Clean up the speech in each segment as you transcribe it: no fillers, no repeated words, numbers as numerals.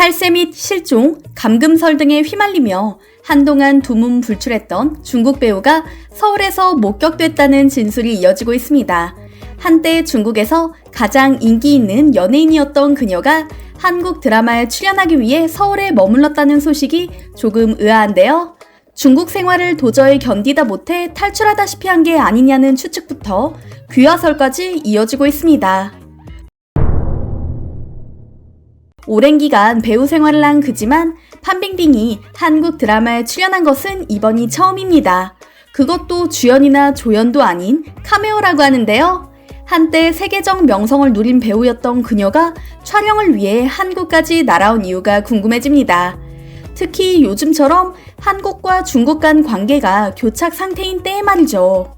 탈세 및 실종, 감금설 등에 휘말리며 한동안 두문불출했던 중국 배우가 서울에서 목격됐다는 진술이 이어지고 있습니다. 한때 중국에서 가장 인기 있는 연예인이었던 그녀가 한국 드라마에 출연하기 위해 서울에 머물렀다는 소식이 조금 의아한데요. 중국 생활을 도저히 견디다 못해 탈출하다시피 한 게 아니냐는 추측부터 귀화설까지 이어지고 있습니다. 오랜 기간 배우 생활을 한 그지만 판빙빙이 한국 드라마에 출연한 것은 이번이 처음입니다. 그것도 주연이나 조연도 아닌 카메오라고 하는데요. 한때 세계적 명성을 누린 배우였던 그녀가 촬영을 위해 한국까지 날아온 이유가 궁금해집니다. 특히 요즘처럼 한국과 중국 간 관계가 교착 상태인 때에 말이죠.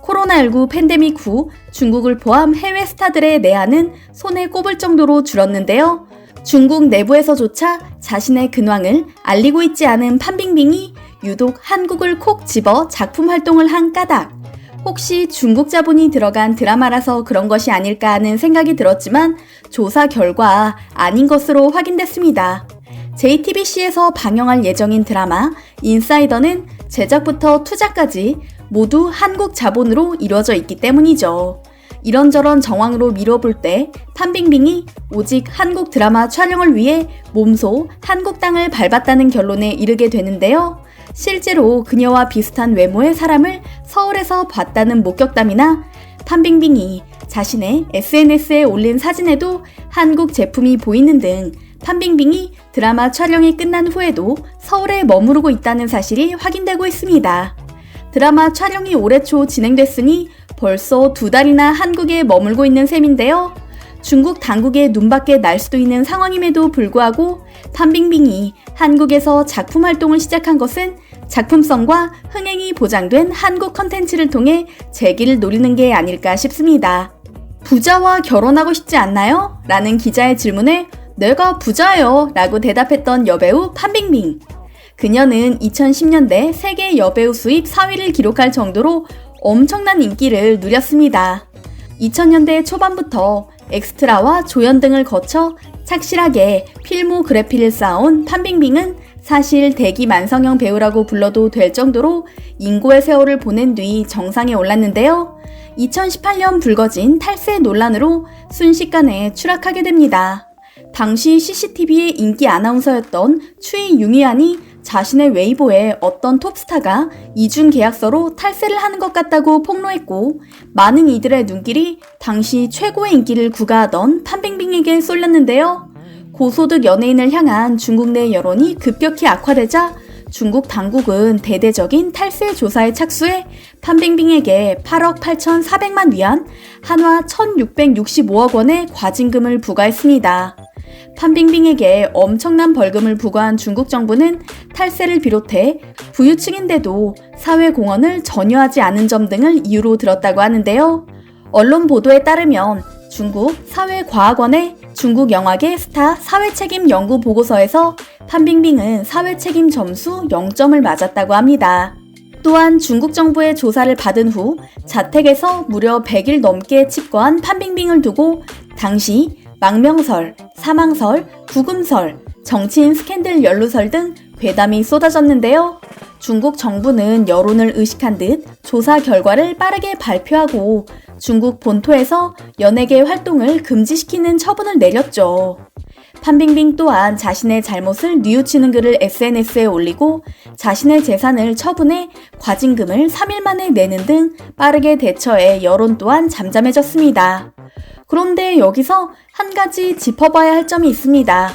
코로나19 팬데믹 후 중국을 포함 해외 스타들의 내한은 손에 꼽을 정도로 줄었는데요. 중국 내부에서조차 자신의 근황을 알리고 있지 않은 판빙빙이 유독 한국을 콕 집어 작품 활동을 한 까닭. 혹시 중국 자본이 들어간 드라마라서 그런 것이 아닐까 하는 생각이 들었지만 조사 결과 아닌 것으로 확인됐습니다. JTBC에서 방영할 예정인 드라마 인사이더는 제작부터 투자까지 모두 한국 자본으로 이루어져 있기 때문이죠. 이런저런 정황으로 미뤄볼 때 판빙빙이 오직 한국 드라마 촬영을 위해 몸소 한국 땅을 밟았다는 결론에 이르게 되는데요. 실제로 그녀와 비슷한 외모의 사람을 서울에서 봤다는 목격담이나 판빙빙이 자신의 SNS에 올린 사진에도 한국 제품이 보이는 등 판빙빙이 드라마 촬영이 끝난 후에도 서울에 머무르고 있다는 사실이 확인되고 있습니다. 드라마 촬영이 올해 초 진행됐으니 벌써 2달이나 한국에 머물고 있는 셈인데요. 중국 당국의 눈밖에 날 수도 있는 상황임에도 불구하고 판빙빙이 한국에서 작품 활동을 시작한 것은 작품성과 흥행이 보장된 한국 컨텐츠를 통해 재기를 노리는 게 아닐까 싶습니다. 부자와 결혼하고 싶지 않나요? 라는 기자의 질문에 내가 부자예요 라고 대답했던 여배우 판빙빙. 그녀는 2010년대 세계 여배우 수입 4위를 기록할 정도로 엄청난 인기를 누렸습니다. 2000년대 초반부터 엑스트라와 조연 등을 거쳐 착실하게 필모그래피를 쌓아온 판빙빙은 사실 대기만성형 배우라고 불러도 될 정도로 인고의 세월을 보낸 뒤 정상에 올랐는데요. 2018년 불거진 탈세 논란으로 순식간에 추락하게 됩니다. 당시 CCTV의 인기 아나운서였던 추이 융이안이 자신의 웨이보에 어떤 톱스타가 이중 계약서로 탈세를 하는 것 같다고 폭로했고 많은 이들의 눈길이 당시 최고의 인기를 구가하던 판빙빙에게 쏠렸는데요. 고소득 연예인을 향한 중국 내 여론이 급격히 악화되자 중국 당국은 대대적인 탈세 조사에 착수해 판빙빙에게 8억 8,400만 위안, 한화 1,665억 원의 과징금을 부과했습니다. 판빙빙에게 엄청난 벌금을 부과한 중국 정부는 탈세를 비롯해 부유층인데도 사회공헌을 전혀 하지 않은 점 등을 이유로 들었다고 하는데요. 언론 보도에 따르면 중국 사회과학원의 중국 영화계 스타 사회책임 연구 보고서에서 판빙빙은 사회책임 점수 0점을 맞았다고 합니다. 또한 중국 정부의 조사를 받은 후 자택에서 무려 100일 넘게 칩거한 판빙빙을 두고 당시 망명설, 사망설, 구금설, 정치인 스캔들 연루설 등 괴담이 쏟아졌는데요. 중국 정부는 여론을 의식한 듯 조사 결과를 빠르게 발표하고 중국 본토에서 연예계 활동을 금지시키는 처분을 내렸죠. 판빙빙 또한 자신의 잘못을 뉘우치는 글을 SNS에 올리고 자신의 재산을 처분해 과징금을 3일 만에 내는 등 빠르게 대처해 여론 또한 잠잠해졌습니다. 그런데 여기서 한 가지 짚어봐야 할 점이 있습니다.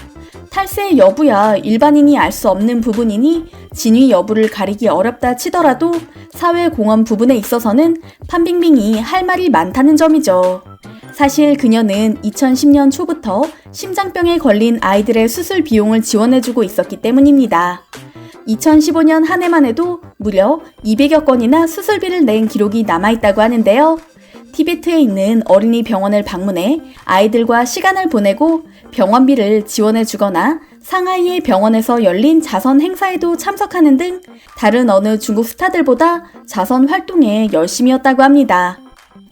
탈세 여부야 일반인이 알 수 없는 부분이니 진위 여부를 가리기 어렵다 치더라도 사회공헌 부분에 있어서는 판빙빙이 할 말이 많다는 점이죠. 사실 그녀는 2010년 초부터 심장병에 걸린 아이들의 수술 비용을 지원해주고 있었기 때문입니다. 2015년 한 해만 해도 무려 200여 건이나 수술비를 낸 기록이 남아있다고 하는데요. 티베트에 있는 어린이 병원을 방문해 아이들과 시간을 보내고 병원비를 지원해주거나 상하이의 병원에서 열린 자선 행사에도 참석하는 등 다른 어느 중국 스타들보다 자선 활동에 열심이었다고 합니다.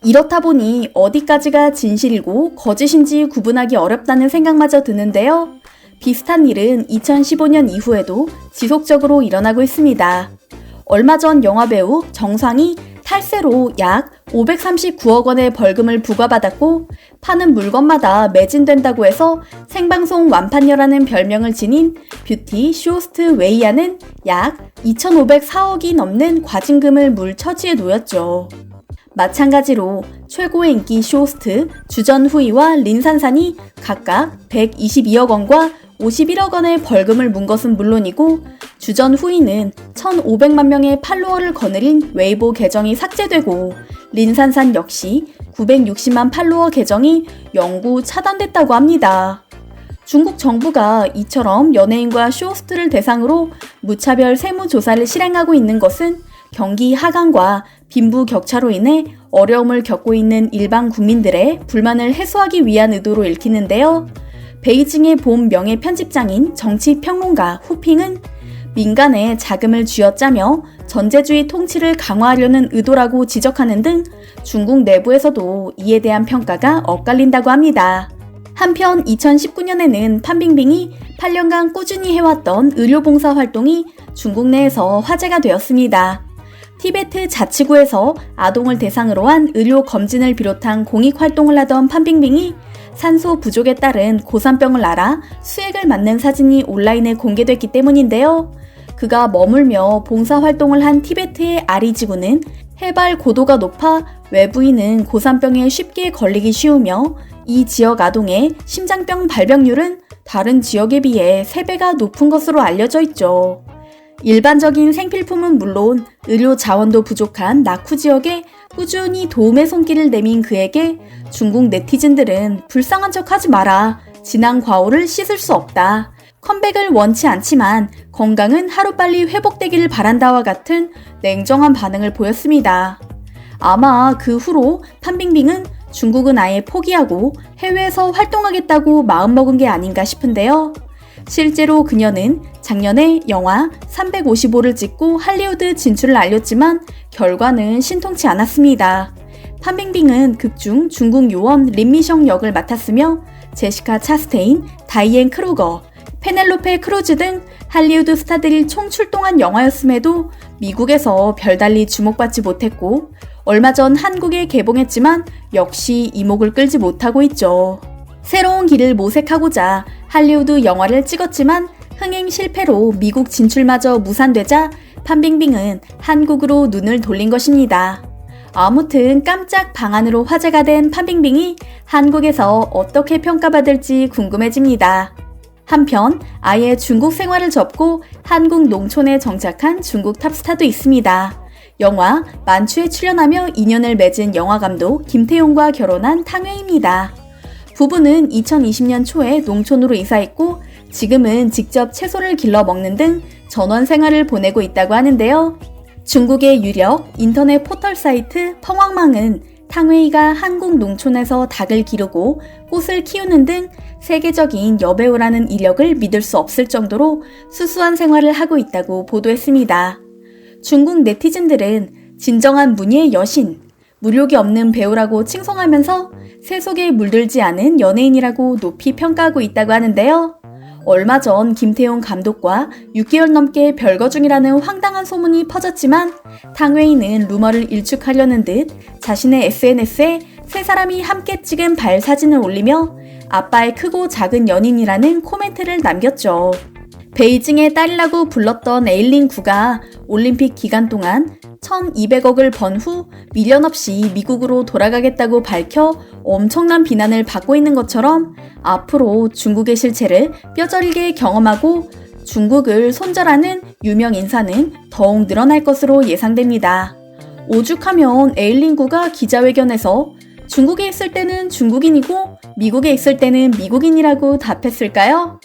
이렇다 보니 어디까지가 진실이고 거짓인지 구분하기 어렵다는 생각마저 드는데요. 비슷한 일은 2015년 이후에도 지속적으로 일어나고 있습니다. 얼마 전 영화배우 정상이 탈세로 약 539억 원의 벌금을 부과받았고 파는 물건마다 매진된다고 해서 생방송 완판녀라는 별명을 지닌 뷰티 쇼호스트 웨이야는 약 2,504억이 넘는 과징금을 물 처지에 놓였죠. 마찬가지로 최고의 인기 쇼호스트 주전후이와 린산산이 각각 122억 원과 51억 원의 벌금을 문 것은 물론이고 주전후이는 1,500만 명의 팔로워를 거느린 웨이보 계정이 삭제되고 린산산 역시 960만 팔로워 계정이 영구 차단됐다고 합니다. 중국 정부가 이처럼 연예인과 쇼호스트를 대상으로 무차별 세무조사를 실행하고 있는 것은 경기 하강과 빈부격차로 인해 어려움을 겪고 있는 일반 국민들의 불만을 해소하기 위한 의도로 읽히는데요. 베이징의 본 명예편집장인 정치평론가 후핑은 민간에 자금을 쥐어짜며 전제주의 통치를 강화하려는 의도라고 지적하는 등 중국 내부에서도 이에 대한 평가가 엇갈린다고 합니다. 한편 2019년에는 판빙빙이 8년간 꾸준히 해왔던 의료봉사 활동이 중국 내에서 화제가 되었습니다. 티베트 자치구에서 아동을 대상으로 한 의료 검진을 비롯한 공익활동을 하던 판빙빙이 산소 부족에 따른 고산병을 앓아 수액을 맞는 사진이 온라인에 공개됐기 때문인데요. 그가 머물며 봉사활동을 한 티베트의 아리지구는 해발 고도가 높아 외부인은 고산병에 쉽게 걸리기 쉬우며 이 지역 아동의 심장병 발병률은 다른 지역에 비해 3배가 높은 것으로 알려져 있죠. 일반적인 생필품은 물론 의료 자원도 부족한 나쿠 지역에 꾸준히 도움의 손길을 내민 그에게 중국 네티즌들은 불쌍한 척 하지 마라. 지난 과오를 씻을 수 없다. 컴백을 원치 않지만 건강은 하루빨리 회복되기를 바란다와 같은 냉정한 반응을 보였습니다. 아마 그 후로 판빙빙은 중국은 아예 포기하고 해외에서 활동하겠다고 마음먹은 게 아닌가 싶은데요. 실제로 그녀는 작년에 영화 355를 찍고 할리우드 진출을 알렸지만 결과는 신통치 않았습니다. 판빙빙은 극중 중국 요원 린미성 역을 맡았으며 제시카 차스테인, 다이앤 크루거, 페넬로페 크루즈 등 할리우드 스타들이 총출동한 영화였음에도 미국에서 별달리 주목받지 못했고 얼마 전 한국에 개봉했지만 역시 이목을 끌지 못하고 있죠. 새로운 길을 모색하고자 할리우드 영화를 찍었지만 흥행 실패로 미국 진출마저 무산되자 판빙빙은 한국으로 눈을 돌린 것입니다. 아무튼 깜짝 방안으로 화제가 된 판빙빙이 한국에서 어떻게 평가받을지 궁금해집니다. 한편 아예 중국 생활을 접고 한국 농촌에 정착한 중국 탑스타도 있습니다. 영화 만추에 출연하며 인연을 맺은 영화감독 김태용과 결혼한 탕웨이입니다. 부부는 2020년 초에 농촌으로 이사했고 지금은 직접 채소를 길러 먹는 등 전원 생활을 보내고 있다고 하는데요. 중국의 유력 인터넷 포털 사이트 펑왕망은 탕웨이가 한국 농촌에서 닭을 기르고 꽃을 키우는 등 세계적인 여배우라는 이력을 믿을 수 없을 정도로 수수한 생활을 하고 있다고 보도했습니다. 중국 네티즌들은 진정한 무늬의 여신, 무력이 없는 배우라고 칭송하면서 세속에 물들지 않은 연예인이라고 높이 평가하고 있다고 하는데요. 얼마 전 김태용 감독과 6개월 넘게 별거 중이라는 황당한 소문이 퍼졌지만 탕웨이는 루머를 일축하려는 듯 자신의 SNS에 세 사람이 함께 찍은 발 사진을 올리며 아빠의 크고 작은 연인이라는 코멘트를 남겼죠. 베이징의 딸이라고 불렀던 에일린 구가 올림픽 기간 동안 1,200억을 번 후 미련 없이 미국으로 돌아가겠다고 밝혀 엄청난 비난을 받고 있는 것처럼 앞으로 중국의 실체를 뼈저리게 경험하고 중국을 손절하는 유명 인사는 더욱 늘어날 것으로 예상됩니다. 오죽하면 에일린 구가 기자회견에서 중국에 있을 때는 중국인이고 미국에 있을 때는 미국인이라고 답했을까요?